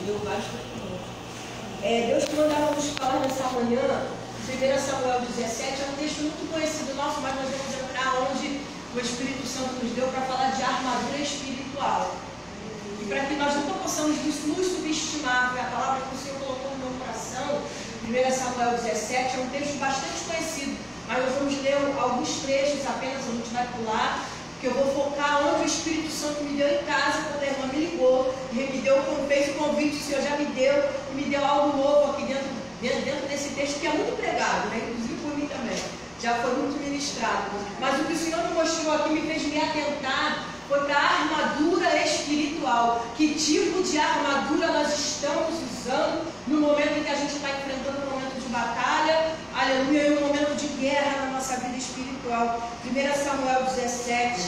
deu vários testemunhos. Deus que mandava-nos falar nessa manhã, 1 Samuel 17, é um texto muito conhecido nosso, mas nós vamos entrar onde o Espírito Santo nos deu para falar de armadura espiritual. E para que nós nunca possamos nos subestimar, foi a palavra que o Senhor colocou no meu coração, 1 Samuel 17, é um texto bastante conhecido, mas nós vamos ler alguns trechos apenas, a gente vai pular, porque eu vou focar onde o Espírito Santo me deu em casa, quando a irmã me ligou, e me deu, fez o convite, o Senhor já me deu, e me deu algo novo aqui dentro desse texto, que é muito pregado, né? Inclusive por mim também, já foi muito ministrado. Mas o que o Senhor me mostrou aqui, me fez me atentar, foi para a armadura espiritual. Que tipo de armadura nós estamos usando no momento em que a gente está enfrentando um momento de batalha, aleluia, e um momento de guerra na nossa vida espiritual. 1 Samuel 17,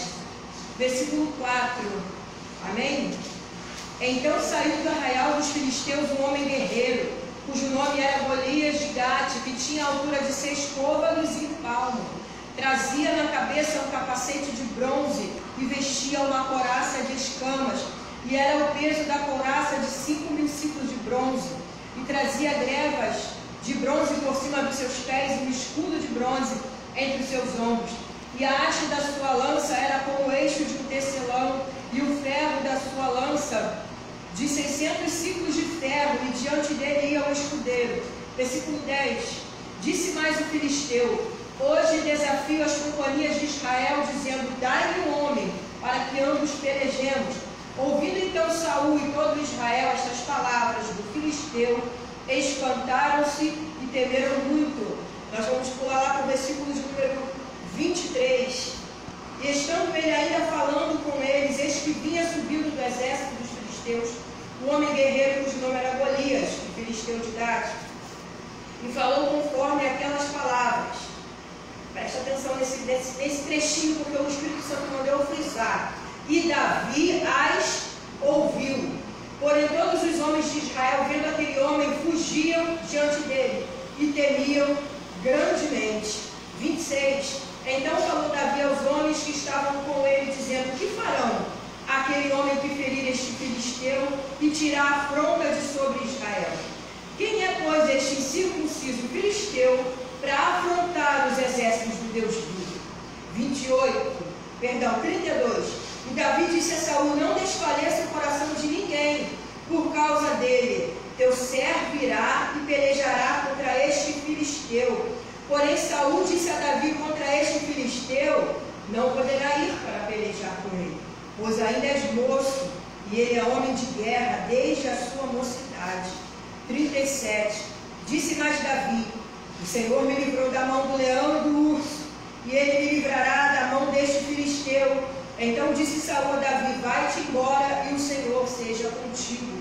versículo 4, amém? Então saiu do arraial dos filisteus um homem guerreiro, cujo nome era Golias de Gate, que tinha a altura de 6 côvados e 1 palmo. Trazia na cabeça um capacete de bronze e vestia uma couraça de escamas, e era o peso da couraça de 5.000 ciclos de bronze, e trazia grevas de bronze por cima dos seus pés e um escudo de bronze entre os seus ombros. E a haste da sua lança era como o eixo de um tecelão, e o ferro da sua lança de 600 ciclos de ferro, e diante dele ia o escudeiro. Versículo 10. Disse mais o filisteu: hoje desafio as companhias de Israel, dizendo: dai-me um homem, para que ambos pelejemos. Ouvindo então Saul e todo Israel estas palavras do filisteu, espantaram-se e temeram muito. Nós vamos pular lá para o versículo de número 23. E estando ele ainda falando com eles, eis que vinha subindo do exército dos filisteus um homem guerreiro cujo nome era Golias, o filisteu de Gate, e falou conforme aquelas palavras. Presta atenção nesse trechinho, porque o Espírito Santo mandou frisar. E Davi as ouviu. Porém todos os homens de Israel, vendo aquele homem, fugiam diante dele e temiam grandemente. 26. Então falou Davi aos homens que estavam com ele, dizendo: que farão aquele homem que ferir este filisteu e tirar a afronta de sobre Israel? Quem é, pois, este incircunciso filisteu para afrontar os exércitos do Deus vivo? 32. E Davi disse a Saul: não desfaleça o coração de ninguém por causa dele. Teu servo irá e pelejará contra este filisteu. Porém Saul disse a Davi: contra este filisteu não poderá ir para pelejar com ele, pois ainda és moço, e ele é homem de guerra desde a sua mocidade. 37. Disse mais Davi: o Senhor me livrou da mão do leão e do urso, e ele me livrará da mão deste filisteu. Então disse Saul a Davi: vai-te embora, e o Senhor seja contigo.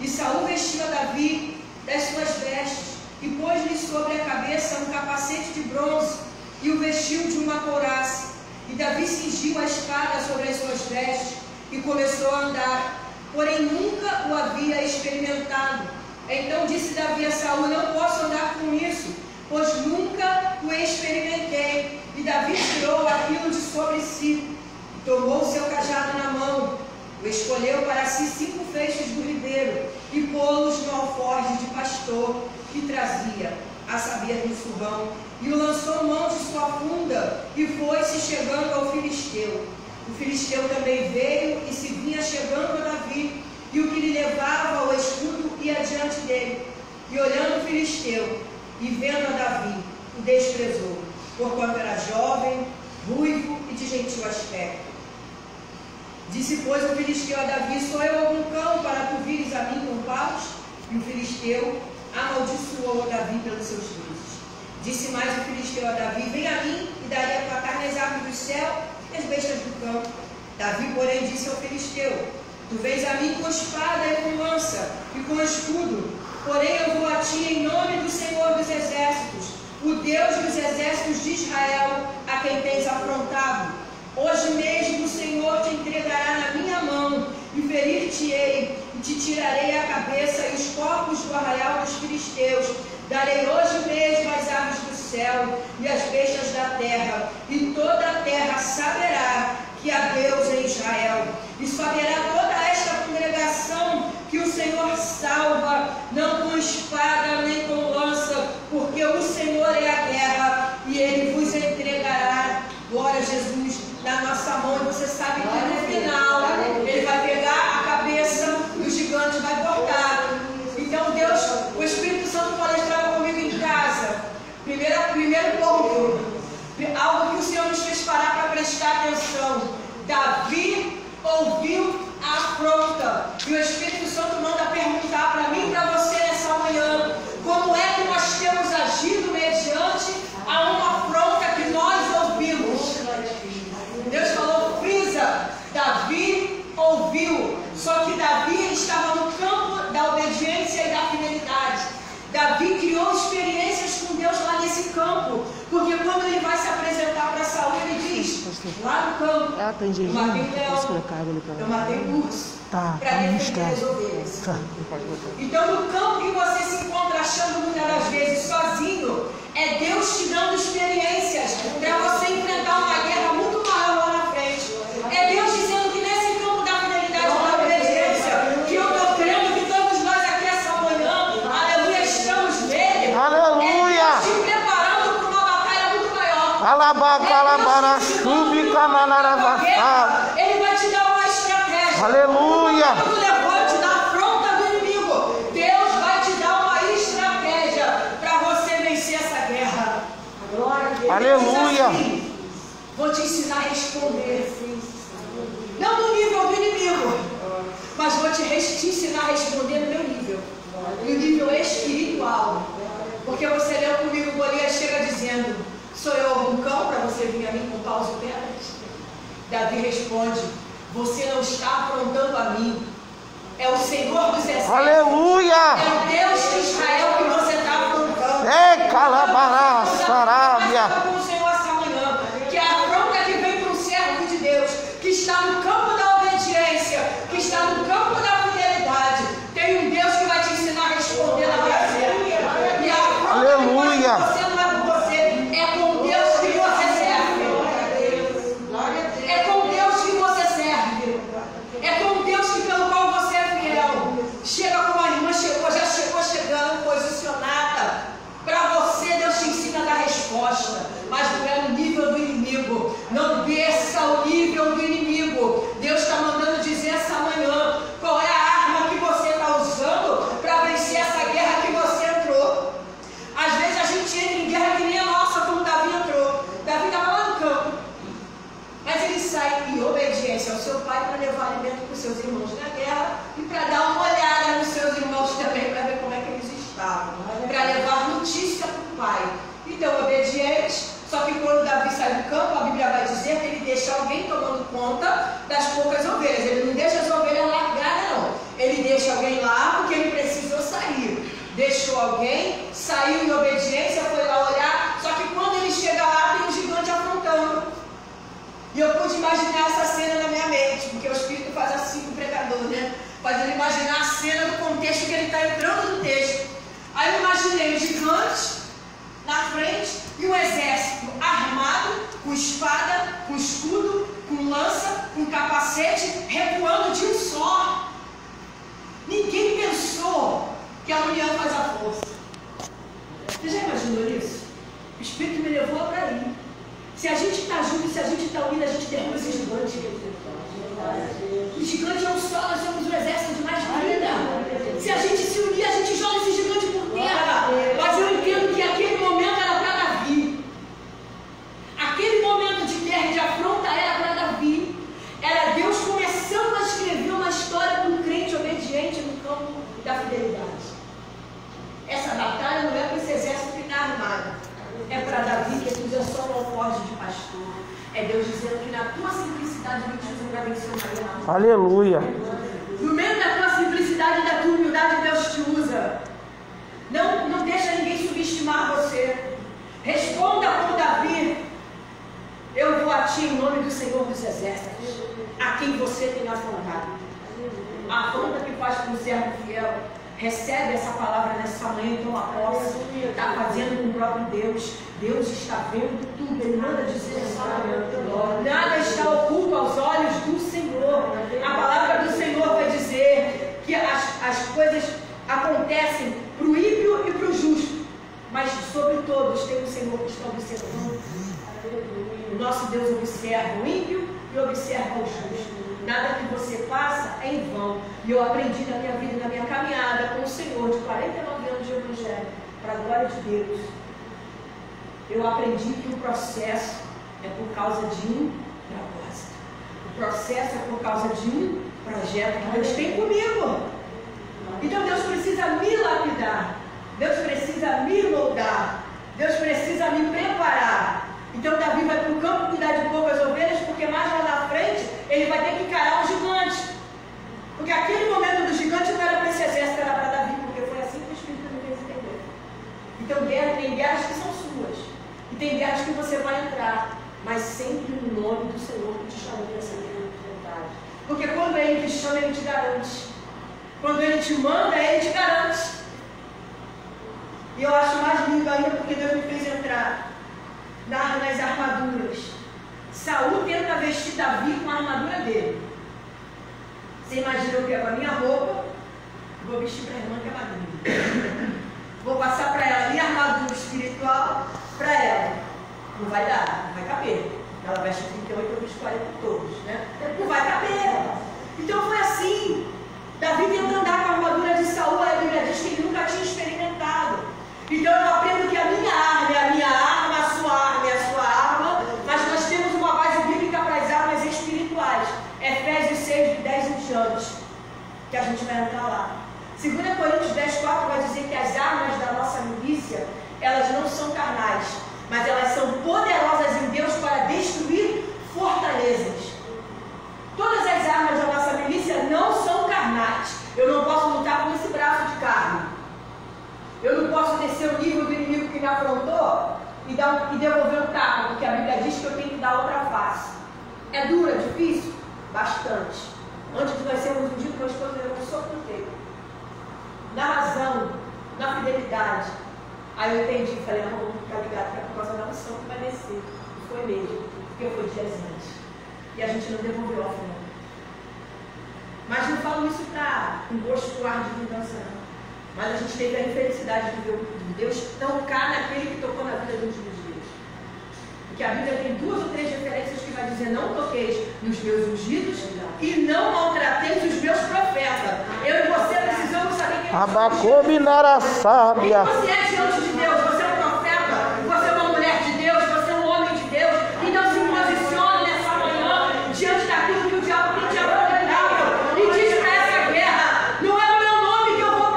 E Saul vestiu a Davi das suas vestes, e pôs-lhe sobre a cabeça um capacete de bronze, e o vestiu de uma couraça. E Davi cingiu a espada sobre as suas vestes, e começou a andar, porém nunca o havia experimentado. Então disse Davi a Saul: não posso andar com isso, pois nunca o experimentei. E Davi tirou aquilo de sobre si, tomou o seu cajado na mão, o escolheu para si 5 feixes do ribeiro, e pô-los no alforje de pastor que trazia, a saber, no surrão, e o lançou mão de sua funda, e foi-se chegando ao filisteu. O filisteu também veio e se vinha chegando a Davi, e o que lhe levava ao escudo ia diante dele. E olhando o filisteu, e vendo a Davi, o desprezou, porquanto era jovem, ruivo e de gentil aspecto. Disse, pois, o filisteu a Davi: sou eu algum cão para tu vires a mim com paus? E o filisteu amaldiçoou a Davi pelos seus deuses. Disse mais o filisteu a Davi: vem a mim, e darei a tua carne às aves do céu e às bestas do campo. Davi, porém, disse ao filisteu: tu vens a mim com espada e com lança e com escudo, porém eu vou a ti em nome do Senhor dos exércitos, o Deus dos exércitos de Israel, a quem tens afrontado. Hoje mesmo o Senhor te entregará na minha mão, e ferir-te-ei, e te tirarei a cabeça e os corpos do arraial dos filisteus. Darei hoje mesmo as aves do céu e as bestas da terra, e toda a terra saberá que há Deus em Israel. E saberá toda esta congregação que o Senhor sabe Lá no campo, Ela tem eu matei posso leão, colocar água ali pra eu ela? matei urso, Tá, para defender as ovelhas. Tá. Então, no campo que você se encontra achando muitas das vezes sozinho, é Deus te dando experiências para você enfrentar uma guerra muito maior lá na frente. É Deus dizendo que nesse campo da fidelidade e da obediência, que eu estou crendo que todos nós aqui essa manhã, aleluia, estamos nele. Aleluia! É Deus te preparando para uma batalha muito maior. Alabacalabara, chubicamanarabachá. Ele vai te dar uma estratégia. Aleluia! Quando levante da afronta do inimigo, Deus vai te dar uma estratégia para você vencer essa guerra. Glória a Deus. Aleluia! Assim, vou te ensinar a responder. Não no nível do inimigo, mas vou te ensinar a responder no meu nível. No nível espiritual. Porque você leu comigo, Golias chega dizendo: sou eu algum cão para você vir a mim com paus e pedras? Davi responde: você não está afrontando a mim. É o Senhor dos exércitos. Aleluia! É o Deus de Israel que você está afrontando. É calabará, sarábia. Com o Senhor essa manhã, que a afronta que vem para um servo de Deus, que está no campo da obediência, que está no campo da fidelidade, tem um Deus que vai te ensinar a responder na hora certa. E a afronta Aleluia! que você não é com você, é com Deus que você serve. É com Deus que você serve. É com Deus que pelo qual você é fiel. Chega como a irmã chegou, já chegou chegando posicionada. Para você, Deus te ensina a dar resposta. Mas não é no nível do inimigo. Não desça o nível do inimigo. Deus está mandando dizer essa manhã qual é a arma que você está usando para vencer essa guerra que você entrou. Às vezes a gente entra em guerra que nem a nossa, como Davi entrou. Davi estava lá no campo. Mas ele sai em obediência ao seu pai para levar alimento para os seus irmãos na guerra e para dar uma olhada nos seus irmãos também, para ver como é que eles estavam, para levar notícia para o pai. Então, obediente, só que quando Davi sai do campo, a Bíblia vai dizer que ele deixa alguém tomando conta das poucas ovelhas. Ele não deixa as ovelhas largadas, não. Ele deixa alguém lá porque ele precisou sair. Deixou alguém, saiu em obediência, foi lá olhar, só que quando ele chega lá, tem um gigante afrontando. E eu pude imaginar essa cena na minha mente, porque o Espírito faz assim com o pregador, né? Faz ele imaginar a cena do contexto que ele está entrando no texto. Aí eu imaginei um gigante na frente e um exército armado, com espada, com escudo, com lança, com capacete, recuando de um só. Ninguém pensou que a união faz a força. Você já imaginou isso? O Espírito me levou para aí. Se a gente está junto, se a gente está unido, a gente derruba esse gigante. O gigante é um só, nós somos um exército de mais vida. Se a gente se unir, a gente joga esse gigante por terra. Mas eu entendo que aquele momento era para Davi. Aquele momento de guerra, de afronta, era para Davi. Era Deus começando a escrever uma história de um crente obediente no campo da fidelidade. Essa batalha não é para esse exército que está armado. É para Davi, que tu é só um alforje de pastor. É Deus dizendo que na tua simplicidade ele te usa para vencer uma guerra. Aleluia! No meio da tua simplicidade e da tua humildade, Deus te usa. Não deixa ninguém subestimar você. Responda como Davi: eu vou a ti em nome do Senhor dos Exércitos, a quem você tem afrontado. A afronta que faz com o servo fiel. Recebe essa palavra nessa manhã, então a posse. Está fazendo com o próprio Deus. Deus está vendo tudo. Ele manda dizer essa manhã: nada está oculto aos olhos do Senhor. A palavra do Senhor vai dizer que as coisas acontecem para o ímpio e para o justo, mas sobre todos tem o Senhor que está observando. O nosso Deus observa o ímpio e observa o justo. Nada que você faça é em vão. E eu aprendi na minha vida, na minha caminhada com o Senhor, de 49 anos de evangelho, para a glória de Deus. Eu aprendi que o processo é por causa de um propósito. O processo é por causa de um projeto que Deus tem comigo. Então Deus precisa me lapidar. Deus precisa me moldar. Deus precisa me preparar. Então Davi vai para o campo cuidar de poucas ovelhas, porque mais lá na frente ele vai ter que encarar um gigante. Porque aquele momento do gigante não era para esse exército, era para Davi, porque foi assim que o Espírito me fez entender. Então tem guerras que são suas. E tem guerras que você vai entrar, mas sempre no nome do manda, Ele te garante. E eu acho mais lindo ainda porque Deus me fez entrar nas armaduras. Saul tenta vestir Davi com a armadura dele. Você imagina eu pego a minha roupa, vou vestir para a irmã que é madrinha. Vou passar para ela a minha armadura espiritual para ela. Não vai dar, não vai caber. Ela veste 38, eu visto 40 todos, né? Não vai caber. Então foi assim. Davi tenta andar com a armadura de Saul, a Bíblia diz que ele nunca tinha experimentado. Então eu aprendo que a minha arma é a minha arma, a sua arma é a sua arma, mas nós temos uma base bíblica para as armas espirituais. Efésios 6, de 10 em diante, que a gente vai entrar lá. 2 Coríntios 10, 4 vai dizer que as armas da nossa milícia, elas não são carnais, mas elas são poderosas em Deus para destruir fortalezas. Todas as armas da nossa milícia não são carnais. Eu não posso lutar com esse braço de carne. Eu não posso descer o nível do inimigo que me afrontou e devolver um tapa, porque a Bíblia diz que eu tenho que dar outra face. É duro, é difícil? Bastante. Antes de nós sermos ungidos, meu esposo deu um soco no peito. Na razão, na fidelidade. Aí eu entendi, falei, não, vamos ficar ligado, que é por causa da unção que vai descer. E foi mesmo, porque foi dias antes. E a gente não devolveu a oferta. Mas não falo isso para imposto ar de vingança, não. Mas a gente teve a infelicidade de ver Deus tocar naquele que tocou na vida de uns dos dias. Porque a Bíblia tem 2 ou 3 referências que vai dizer: não toqueis nos meus ungidos e não maltrateis os meus profetas. Eu e você precisamos saber quem Abacume nara sábia. quem você é diante de Deus. Você é um profeta, você é uma mulher de Deus, você é um homem de Deus. Então se posicione nessa manhã diante daquilo que o diabo tem te apresentado e diz para essa guerra: não é o meu nome que eu vou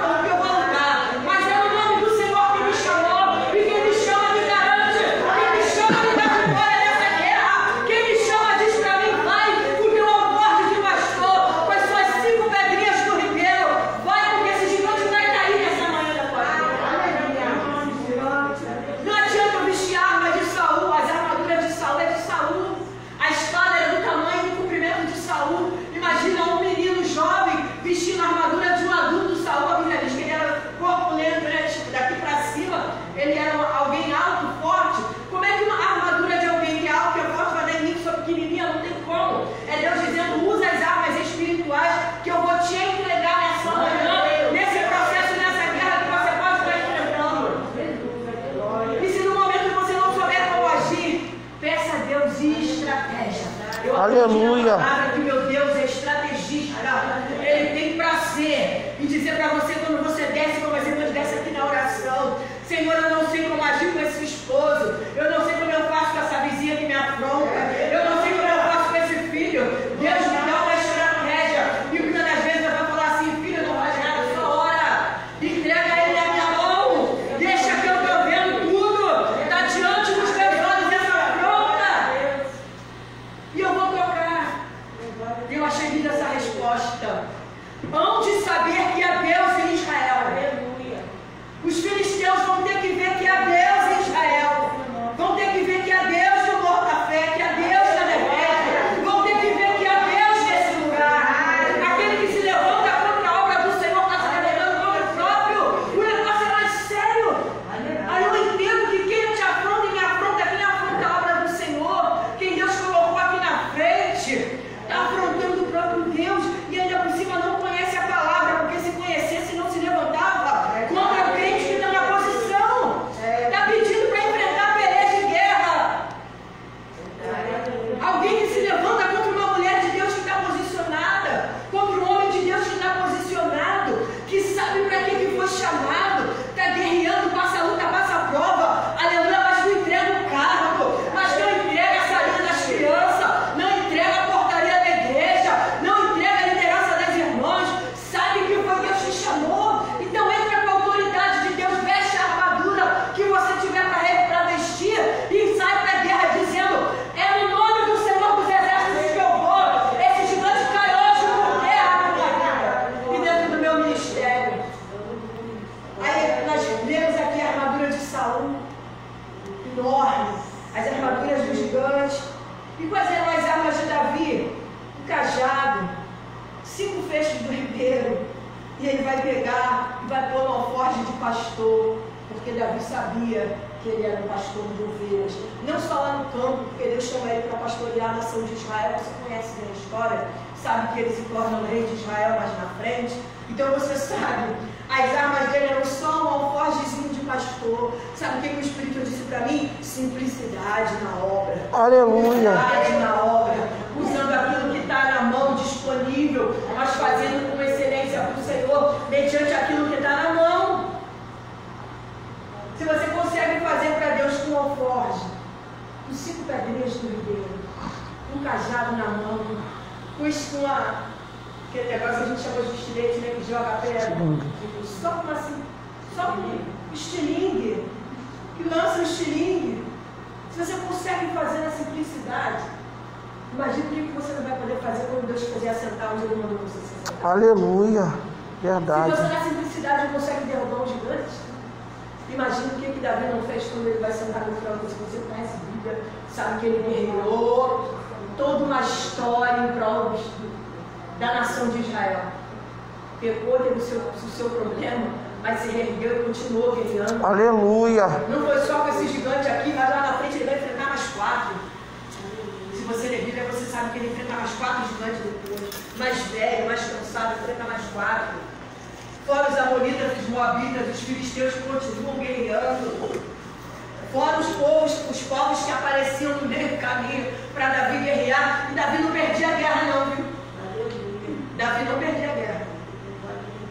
lutar, mas é o nome do Senhor que me chamou, e quem me chama me garante, quem me chama me dá vitória nessa guerra, quem me chama diz para mim: vai, o teu alforje de pastor, com as suas 5 pedrinhas do ribeiro, vai, porque esse gigante vai cair nessa manhã da tua vida. pastorear e vai pôr no alforje de pastor, porque Davi sabia que ele era um pastor de ovelhas. Não só lá no campo, porque Deus chama ele para pastorear a nação de Israel. Você conhece a história, sabe que ele se torna o rei de Israel mais na frente. Então você sabe, as armas dele eram só um alforjezinho de pastor. Sabe o que o Espírito disse para mim? Simplicidade na obra. Aleluia. Simplicidade na obra. Usando aquilo que está na mão, disponível, mas fazendo com excelência para o Senhor, mediante aquilo que está na mão. Se você consegue fazer para Deus com um alforje, com 5 pedrinhas do ribeiro, um cajado na mão, com aquele negócio que a gente chama de estilete, né, que joga a pedra, só com estilingue, que lança o estilingue. Se você consegue fazer na simplicidade, imagina o que você não vai poder fazer quando Deus quiser assentar onde Ele mandou você se sentar. Aleluia. Verdade. Se você na simplicidade não consegue derrubar um gigante, imagina o que Davi não fez quando ele vai sentar no trono. Se você conhece a Bíblia, sabe que ele guerreou toda uma história em prol da nação de Israel. Pecou, teve o seu problema, mas se reergueu e continuou guerreando. Aleluia. Não foi só com esse gigante aqui, mas lá na frente ele vai enfrentar mais 4. Se você ler Bíblia, você sabe que ele enfrenta mais 4 gigantes depois. Mais velho, mais cansado, enfrenta mais 4. Fora os amonitas, os moabitas, os filisteus que continuam guerreando. Fora os povos que apareciam no meio do caminho para Davi guerrear. E Davi não perdia a guerra não, viu? Davi não perdia a guerra.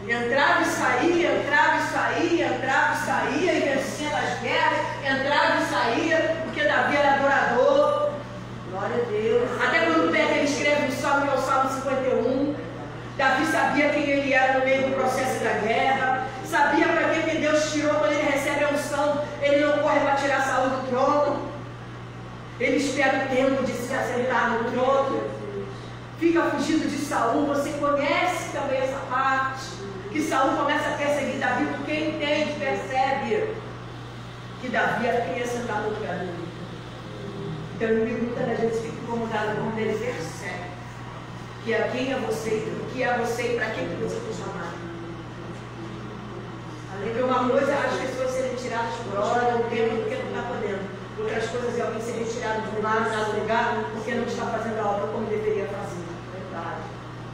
Entrava e saía, entrava e saía, entrava e saía, e vencia as guerras, entrava e saía, porque Davi era adorador. Glória a Deus. Até quando Pedro ele escreve no Salmo, que é o Salmo 51, Davi sabia quem ele era no meio do processo da guerra, sabia para que Deus tirou quando ele recebe a unção. Ele não corre para tirar Saul do trono, ele espera o tempo de se assentar no trono, fica fugindo de Saul. Você conhece também essa parte, que Saul começa a perseguir Davi, porque entende, percebe que Davi era quem ia sentar no lugar dele. Então o inimigo muitas das vezes fica incomodado quando ele percebe que é quem é você, o que é você e para que você foi chamado. Porque uma coisa é as pessoas serem tiradas por hora, ou tempo, porque não está podendo. Outras coisas é alguém ser retirado de um lugar porque não está fazendo a obra como deveria fazer. Verdade.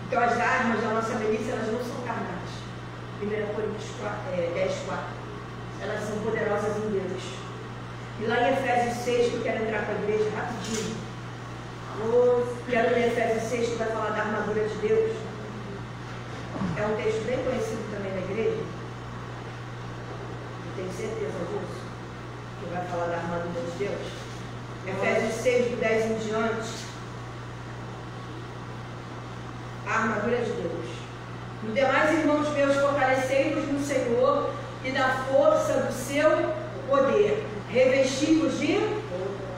Então as armas da nossa milícia, elas não são carnais. 1 Coríntios 10:4. Elas são poderosas em Deus. E lá em Efésios 6, que eu quero entrar com a igreja rapidinho. Quero ler Efésios 6, que vai falar da armadura de Deus. É um texto bem conhecido também na igreja. Eu tenho certeza disso. Que vai falar da armadura de Deus. Efésios 6, do 10 em diante. A armadura de Deus. No demais, irmãos meus, fortalecei-vos no Senhor e na força do seu poder. Revesti-vos de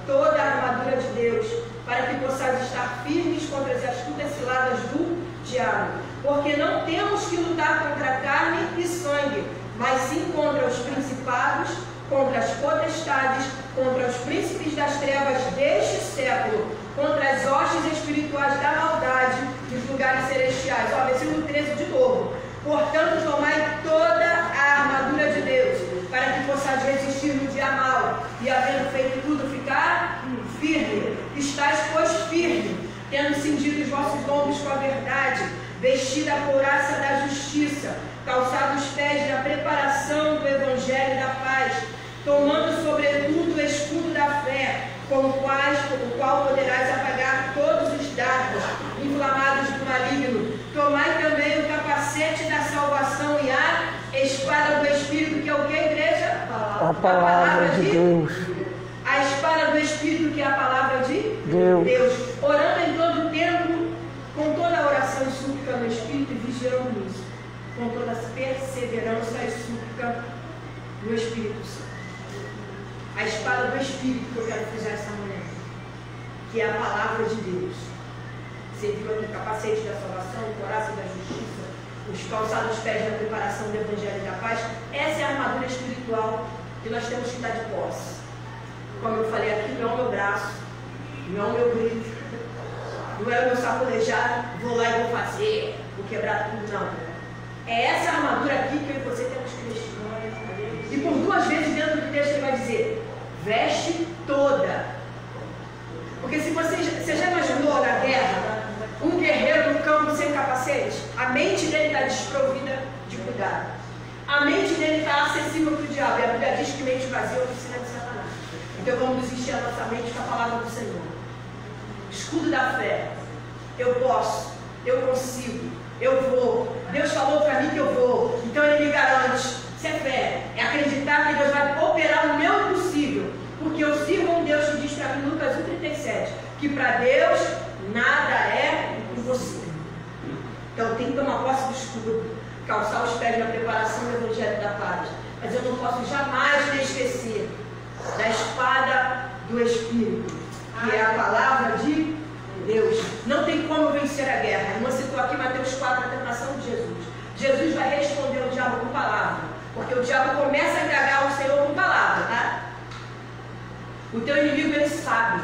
toda a armadura de Deus, para que possais estar firmes contra as astutas ciladas do diabo. Porque não temos que lutar contra carne e sangue, mas sim contra os principados, contra as potestades, contra os príncipes das trevas deste século, contra as hostes espirituais da maldade nos lugares celestiais. Versículo 13 de novo. Portanto, tomai toda a armadura de Deus, para que possais resistir no dia mau, e havendo feito tudo, ficar firme. Estais, pois, firme, tendo cingido os vossos lombos com a verdade, vestida a couraça da justiça, calçados os pés da preparação do evangelho da paz, tomando sobretudo o escudo da fé, com o qual poderás apagar todos os dardos inflamados do maligno. Tomai também o capacete da salvação e a espada do Espírito, que é o que, igreja? A palavra de Deus. A espada do Espírito, que é a palavra de Deus. Orando em todo o tempo, com toda a oração e súplica no Espírito, e vigiando nisso, com toda a perseverança e súplica no Espírito Santo. A espada do Espírito que eu quero frisar essa manhã, que é a palavra de Deus. Você viu aqui o capacete da salvação, o coração da justiça, os calçados pés da preparação do evangelho da paz. Essa é a armadura espiritual que nós temos que dar de posse. Como eu falei aqui, não é o meu braço, não é o meu grito, não é o meu sacolejar, vou lá e vou fazer, vou quebrar tudo, não. É essa armadura aqui que eu e você temos que vestir. E por 2 vezes dentro do texto ele vai dizer, veste toda. Porque se você já imaginou na guerra, um guerreiro no campo sem capacete, a mente dele está desprovida de cuidado. A mente dele está acessível para o diabo. E a Bíblia diz que mente vazia é oficina de Satanás. Então vamos encher a nossa mente com a palavra do Senhor. Escudo da fé. Eu posso, eu consigo, eu vou. Deus falou para mim que eu vou. Então ele me garante. Isso é fé. É acreditar que Deus vai operar no meu impossível. Porque eu sirvo um Deus que diz para mim, Lucas 1,37, que para Deus nada é impossível. Então tem que tomar posse do escudo, calçar os pés na preparação do Evangelho da Paz. Mas eu não posso jamais me esquecer da espada do Espírito, que é a palavra de Deus. Não tem como vencer a guerra. A irmã citou aqui Mateus 4, a tentação de Jesus. Jesus vai responder ao diabo com palavra, porque o diabo começa a indagar o Senhor com palavra, tá? O teu inimigo, ele sabe.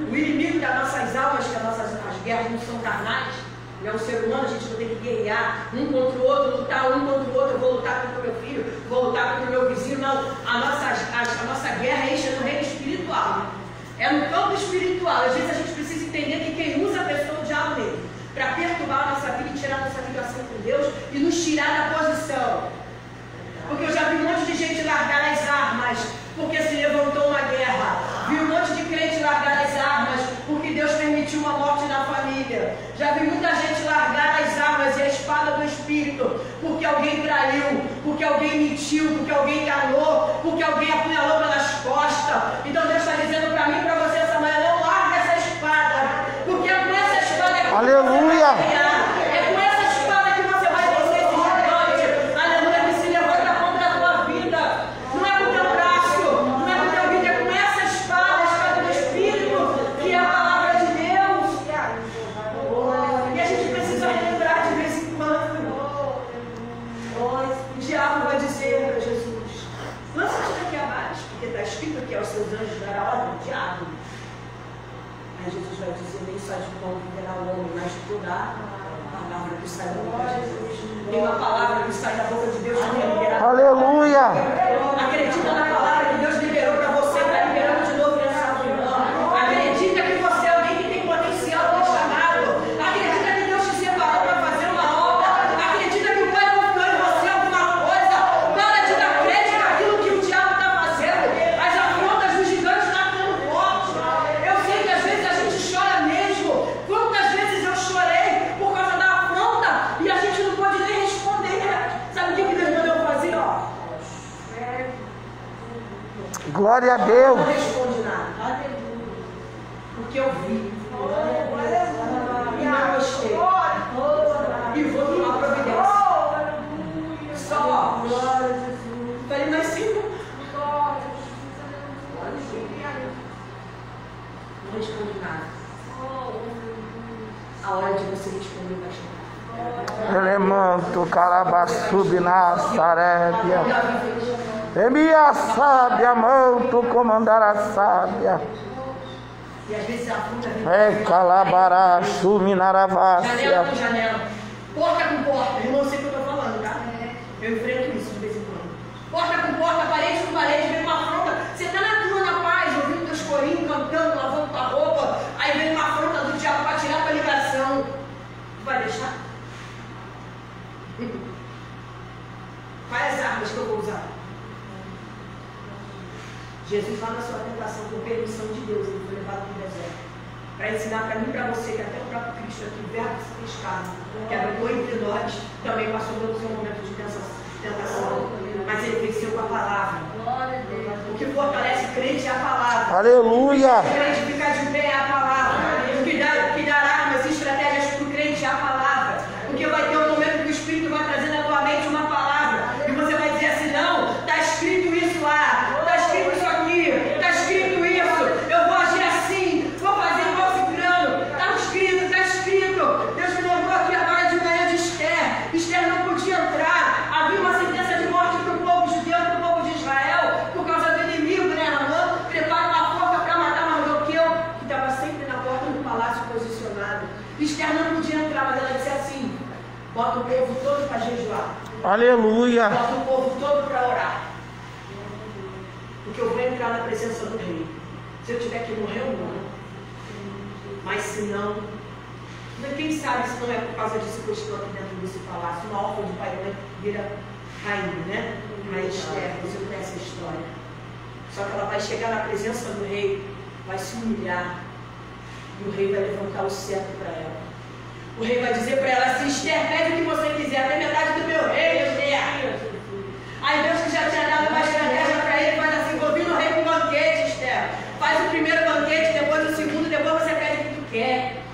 O inimigo das nossas almas, que as guerras não são carnais, não é um ser humano, a gente não tem que guerrear um contra o outro, lutar um contra o outro. Eu vou lutar contra o meu filho, vou lutar contra o meu vizinho. Não, a nossa guerra é no reino espiritual. É no campo espiritual. Às vezes a gente precisa entender que quem usa a pessoa é o diabo mesmo, para perturbar a nossa vida e tirar a nossa ligação com Deus e nos tirar da posição. Porque eu já vi um monte de gente largar as armas porque se levantou uma guerra. Vi um monte de crente largar as armas porque Deus permitiu uma morte na família. Já vi muita gente largar as armas e a espada do Espírito porque alguém traiu, porque alguém mentiu, porque alguém enganou, porque alguém apunhalou pelas costas. Então Deus está dizendo para mim e para você essa manhã, não larga essa espada, porque é com essa espada que Aleluia! é com essa espada que você vai vencer esse gigante. Aleluia, que se levanta contra a tua vida. Não é com o teu braço, não é com o teu vídeo, é com essa espada, a espada do Espírito, que é a palavra de Deus. E a gente precisa lembrar de vez em quando. O diabo vai dizer para Jesus, lança-te daqui abaixo, porque está escrito que aos seus anjos dará ordem, diabo. Aí Jesus vai dizer, nem só de pão viverá o homem, mas de toda a palavra que sai da boca de Deus. Tem uma palavra que sai da boca de Deus que é liberada. Aleluia! Acredita na palavra que Deus liberou para você, está liberando de novo nessa manhã. Acredita que você é alguém que tem potencial para chamado. Acredita que Deus te separou para fazer uma obra. Acredita que o Pai confiou em você alguma coisa. Para de dar crédito àquilo que o diabo está fazendo. As afrontas dos gigantes estão ficando fortes. Eu sei que às vezes a gente chora mesmo. Quantas vezes eu chorei por causa da afronta e a gente não pode nem responder. Sabe o que Deus mandou fazer? Ó. Glória a Deus! Não responde nada. Porque eu vi. E não gostei. E vou tomar providência. Só. Falei, mas sim. Não responde nada. A hora de você responder vai chegar. Elemanto calabaçubi na sarébia. Emia sábia, mão tu comandar a sábia. E às vezes a fruta vem. É calabará, chuminaravácia. Janela com janela. Porta com porta. Eu não sei o que eu estou falando, tá? Eu enfrento isso de vez em quando. Porta com porta, parede com parede, vem uma afronta. Você está na tua, na paz, ouvindo teus corinhos, cantando, lavando tua roupa. Aí vem uma afronta do diabo para tirar tua ligação. Tu vai deixar? Quais as armas que eu vou usar? Jesus lá na sua tentação, com permissão de Deus, ele foi levado para o deserto. Para ensinar para mim e para você, que até o próprio Cristo aqui, o verbo se fez carne, que habitou entre nós, também passou pelo seu momento de tentação. Mas ele venceu com a palavra. O que fortalece o crente é a palavra. Aleluia! O crente ficar de pé é a palavra. O que dá armas e estratégias para o crente é a palavra. Porque vai ter um momento que o Espírito vai trazer na tua mente uma palavra. E você vai dizer assim, não, está escrito isso lá, está escrito isso aqui, está escrito isso, eu vou agir assim, vou fazer igual ciclano, está escrito. Deus me lembrou aqui agora de manhã de Esther. Esther não podia entrar, havia uma sentença de morte para o povo judeu, para o povo de Israel, por causa do inimigo, né? Amã prepara uma forca para matar Mardoqueu. Aleluia. Bota o povo todo para orar. Porque eu vou entrar na presença do rei. Se eu tiver que morrer, eu morro. Mas se não, quem sabe se não é por causa disso que eu estou aqui dentro desse palácio. Uma órfã de pai e mãe vira rainha, né? Rainha Esther, você conhece a história. Só que ela vai chegar na presença do rei, vai se humilhar. E o rei vai levantar o cetro para ela. O rei vai dizer para ela assim: Esther, pede o que você quiser, até metade do meu rei, Esther. Aí Deus, que já tinha dado uma estratégia para ele, faz assim: convida o rei para um banquete, Esther. Faz o primeiro banquete, depois o segundo, depois você pede o que tu quer.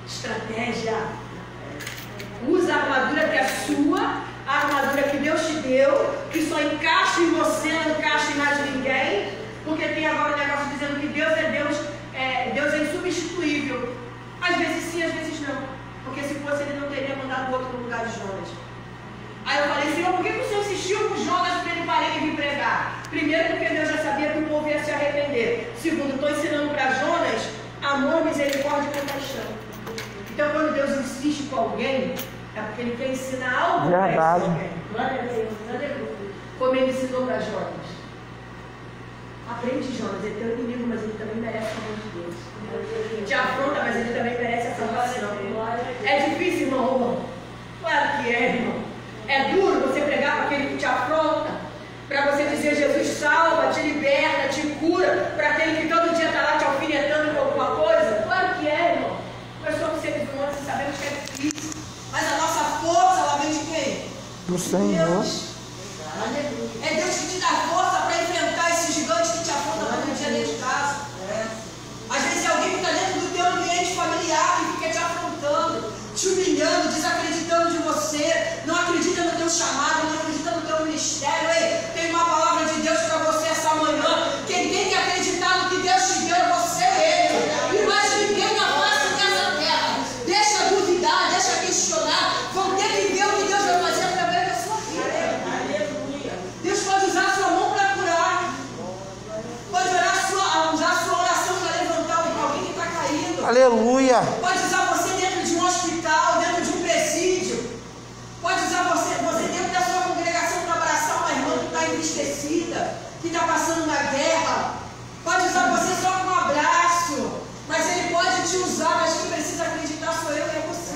Estratégia. Usa a armadura que é sua, a armadura que Deus te deu, que só encaixa em você, não encaixa em mais ninguém. Porque tem agora um negócio dizendo que Deus é Deus, Deus é insubstituível. Às vezes sim, às vezes não. Porque se fosse, ele não teria mandado outro no lugar de Jonas. Aí eu falei: Senhor, por que o Senhor insistiu com Jonas para ele parar e vir pregar? Primeiro, porque Deus já sabia que o povo ia se arrepender. Segundo, estou ensinando para Jonas amor, misericórdia e compaixão. Então, quando Deus insiste com alguém, é porque ele quer ensinar algo para esse alguém. Glória a Deus, aleluia. Como ele ensinou para Jonas. Aprende, Jonas, ele é teu inimigo, mas ele também merece o amor de Deus. Te afronta, mas ele também merece a salvação. É difícil, irmão? Claro que é, irmão. É duro você pregar para aquele que te afronta, para você dizer: Jesus salva, te liberta, te cura, para aquele que todo dia está lá te alfinetando com alguma coisa. Claro que é, irmão. Nós somos seres humanos e sabemos que é difícil. Mas a nossa força, ela vem de quem? Do Senhor. Deus. É Deus que te dá força para enfrentar esse gigante que te afronta todo dia dentro de casa. Às vezes é alguém que está dentro do teu ambiente familiar que fica te afrontando, te humilhando, desacreditando de você, não acredita no teu chamado, não acredita no teu ministério. Ei, tem uma palavra de Deus para você essa manhã. Quem tem que acreditar no que Deus te deu é você e ele. E mais ninguém na face dessa terra. Deixa duvidar, deixa questionar. Vão ter que ver o que Deus vai fazer através da sua vida. Deus pode usar a sua mão para curar. Pode usar a sua oração para levantar alguém que está caído. Aleluia. Pode usar você dentro de um hospital, dentro de um presídio. Pode usar você dentro da sua congregação para abraçar uma irmã que está entristecida, que está passando uma guerra. Pode usar você só com um abraço. Mas ele pode te usar, mas quem precisa acreditar sou eu e é você.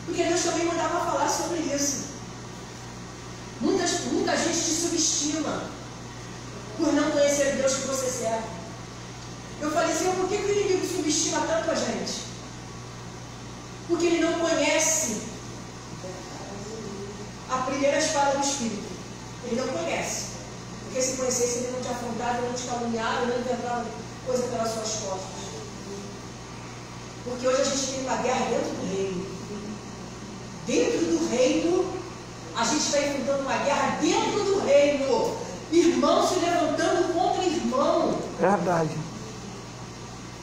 Porque Deus também mandava falar sobre isso. Muita gente te subestima por não conhecer o Deus que você serve. Eu falei: Senhor, por que o inimigo subestima tanto a gente? Porque ele não conhece a primeira espada do Espírito. Ele não conhece. Porque se conhecesse, ele não te afrontava, ele não te caluniava, ele não inventava coisa pelas suas costas. Porque hoje a gente tem uma guerra dentro do reino. Dentro do reino, a gente está enfrentando uma guerra dentro do reino. Irmão se levantando contra irmão. Verdade.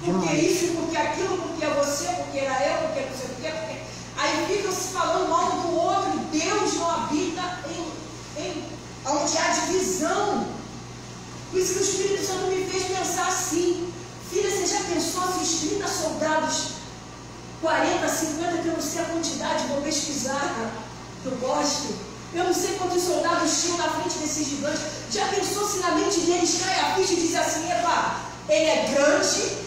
Porque isso, porque aquilo, porque é você, porque era eu, porque não sei o quê. Aí ficam se falando mal um do outro. Deus não habita onde há divisão. Por isso que o Espírito Santo me fez pensar assim: filha, você já pensou se os 30 soldados, 40, 50, que eu não sei a quantidade, vou pesquisar, eu gosto. Eu não sei quantos soldados tinham na frente desse gigante. Já pensou se na mente deles cai a ficha e diz assim: epa, ele é grande,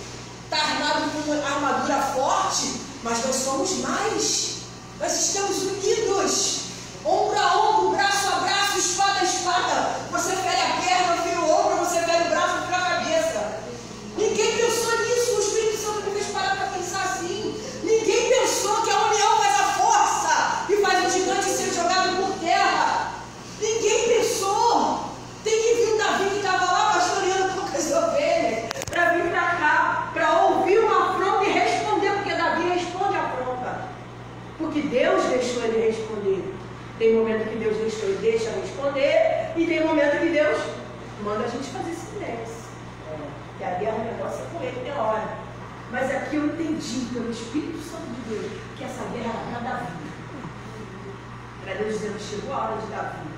está armado com uma armadura forte, mas nós somos mais. Nós estamos unidos, ombro a ombro, braço a braço, espada a espada. Você fere a perna, eu firo o ombro, você fere o braço, eu firo a cabeça. Ninguém pensou nisso. O Espírito Santo me fez parar para pensar assim. Ninguém pensou que a união faz a força e faz o gigante ser jogado por terra. Ninguém pensou. Tem que vir o Davi que estava lá pastoreando poucas ovelhas para vir para cá, para ouvir uma afronta e responder, porque Davi responde a afronta. Porque Deus deixou ele responder. Tem momento que Deus deixa responder, e tem momento que Deus manda a gente fazer silêncio. Que a guerra, o negócio é com ele, tem hora. Mas aqui eu entendi, pelo Espírito Santo de Deus, que essa guerra era para Davi. Era Deus dizendo: chegou a hora de Davi.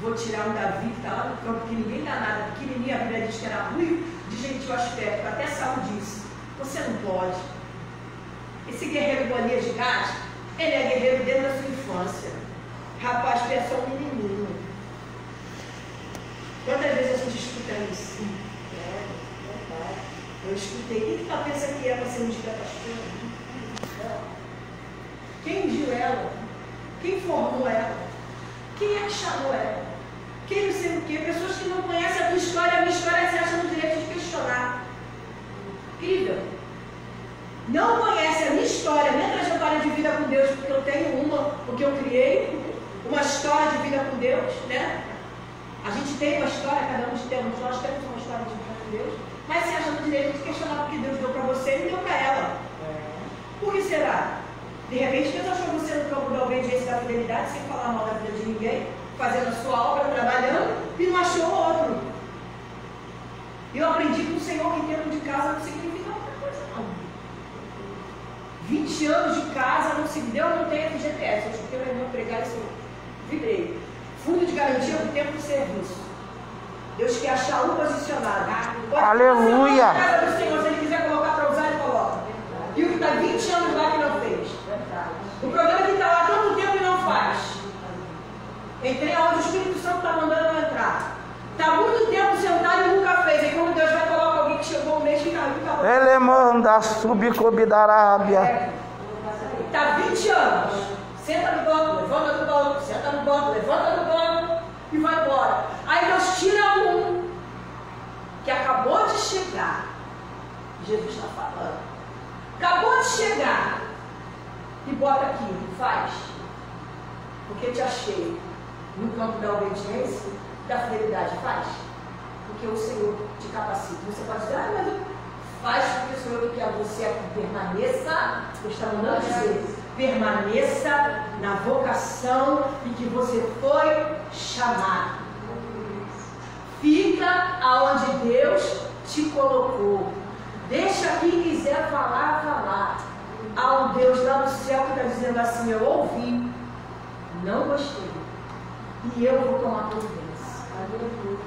Vou tirar um Davi que está lá no campo, que ninguém dá nada, pequenininho, a Bíblia diz que era ruim, de gentil aspecto. Até Saul disse: você não pode. Esse guerreiro Golias de Gade, Ele é guerreiro desde a sua infância. Rapaz, pensa um menininho. Quantas vezes a gente escuta isso? Eu escutei. Quem que ela pensa que é para ser um dia pastor? Quem viu ela? Quem formou ela? Quem é que chamou ela? Quem não sei o quê? Pessoas que não conhecem a tua história, a minha história, se acham no direito de questionar. Incrível. Não conhece a minha história, a minha trajetória de vida com Deus, porque eu tenho uma, porque eu criei uma história de vida com Deus, né? A gente tem uma história, cada um de temos, nós temos uma história de vida com Deus, mas se acha no direito de questionar porque Deus deu para você e não deu para ela. Por que será? De repente Deus achou você no campo da obediência e da fidelidade, sem falar mal da vida de ninguém, fazendo a sua obra, trabalhando, e não achou outro. Eu aprendi com o Senhor que tempo de casa não significa outra coisa, não. 20 anos de casa não se deu, não tem FGTS. Eu escutei meu irmão pregar isso, vibrei. Fundo de garantia do tempo de serviço. Deus quer achar um posicionado. Aleluia! Na casa do Senhor, se ele quiser colocar para usar, ele coloca. E o que está 20 anos lá que não fez. O problema é que está lá há tanto tempo e não faz. Entrei aonde o Espírito Santo está mandando eu entrar. Está muito tempo sentado e nunca fez. E quando Deus vai colocar alguém que chegou um mês que nunca fez. Ele manda subir da Arábia. Está 20 anos. Senta no banco, levanta do banco, senta no banco, levanta do banco e vai embora. Aí Deus tira um que acabou de chegar. Jesus está falando. Acabou de chegar. E bota aqui, faz. Porque te achei no campo da obediência, da fidelidade, faz. Porque o Senhor te capacita. Você pode dizer, mas eu faz porque o Senhor quer você permaneça. Eu estou mandando dizer, permaneça na vocação em que você foi chamado. Fica aonde Deus te colocou. Deixa quem quiser falar, falar. Há um Deus lá no céu que está dizendo assim, eu ouvi, não gostei, e eu vou tomar providência. Aleluia.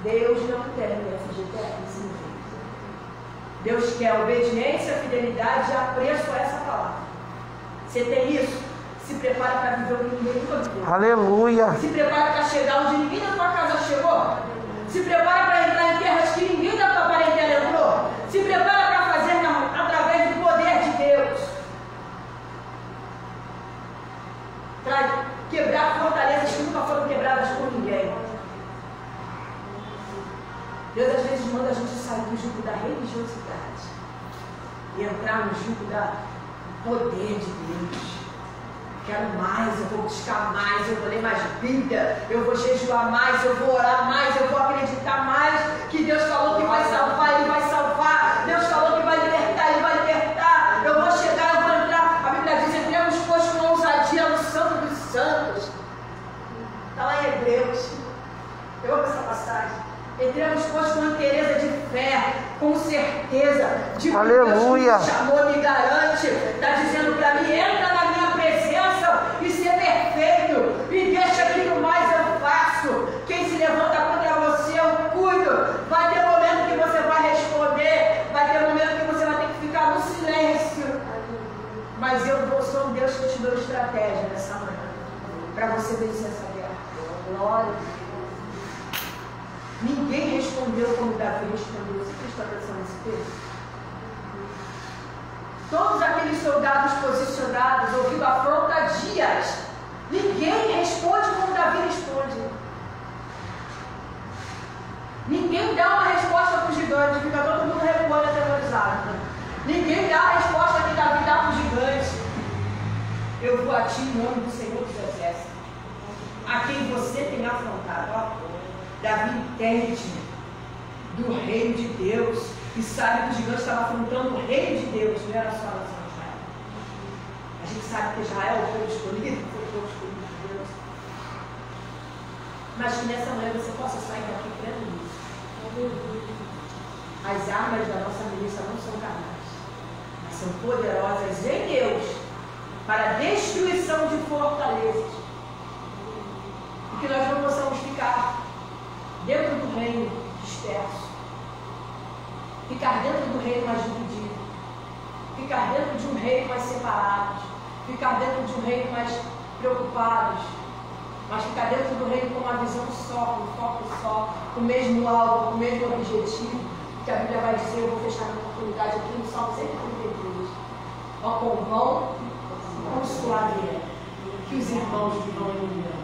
Deus não quer FGTS. Deus quer obediência, fidelidade e apreço a essa palavra. Você tem isso? Se prepara para viver o que ninguém nunca viveu. Aleluia. Se prepara para chegar onde ninguém na tua casa chegou. Se prepara para entrar em terras que ninguém da tua parentela entrou. Se prepara para fazer através do poder de Deus. Para quebrar fortalezas que nunca foram quebradas por ninguém. Deus às vezes manda a gente sair do jugo da religiosidade e entrar no jugo do poder de Deus. Quero mais, eu vou buscar mais, eu vou ler mais Bíblia, eu vou jejuar mais, eu vou orar mais, eu vou acreditar mais que Deus falou que vai salvar, Ele vai salvar. Deus falou que vai libertar, Ele vai libertar. Eu vou chegar, eu vou entrar. A Bíblia diz, entremos pois com ousadia no Santo dos Santos. Está lá em Hebreus. Eu amo essa passagem. Entremos pois com inteireza de fé, com certeza de que Aleluia. Deus me chamou, me garante. Está dizendo para mim, entra na minha presença e ser perfeito. E deixa que no mais eu faço. Quem se levanta contra você, eu cuido. Vai ter momento que você vai responder. Vai ter momento que você vai ter que ficar no silêncio. Mas eu sou um Deus que te dou estratégia nessa manhã. Para você vencer essa guerra. Glória. Ninguém respondeu como Davi respondeu. Você prestou atenção nesse texto? Todos aqueles soldados posicionados, ouvindo afronta há dias. Ninguém responde como Davi responde. Ninguém dá uma resposta para o gigante, fica todo mundo recuando aterrorizado. Ninguém dá a resposta que Davi dá para o gigante. Eu vou a ti em nome do Senhor dos Exércitos, a quem você tem afrontado. Ó, Davi entende do reino de Deus e sabe que o gigante estava afrontando o reino de Deus, não era só a nação de Israel. A gente sabe que Israel é o povo escolhido, foi o povo escolhido de Deus. Mas que nessa manhã você possa sair daqui crendo nisso. As armas da nossa milícia não são carnais, mas são poderosas em Deus para a destruição de fortalezas. E que nós não possamos ficar dentro do reino disperso, ficar dentro do reino mais dividido, ficar dentro de um reino mais separados, ficar dentro de um reino mais preocupados, mas ficar dentro do reino com uma visão só, com um foco só, com o mesmo alvo, com o mesmo objetivo, que a Bíblia vai dizer, eu vou fechar minha oportunidade aqui no Salmo 133. Ó, com vão, consolar que os irmãos que vão em união.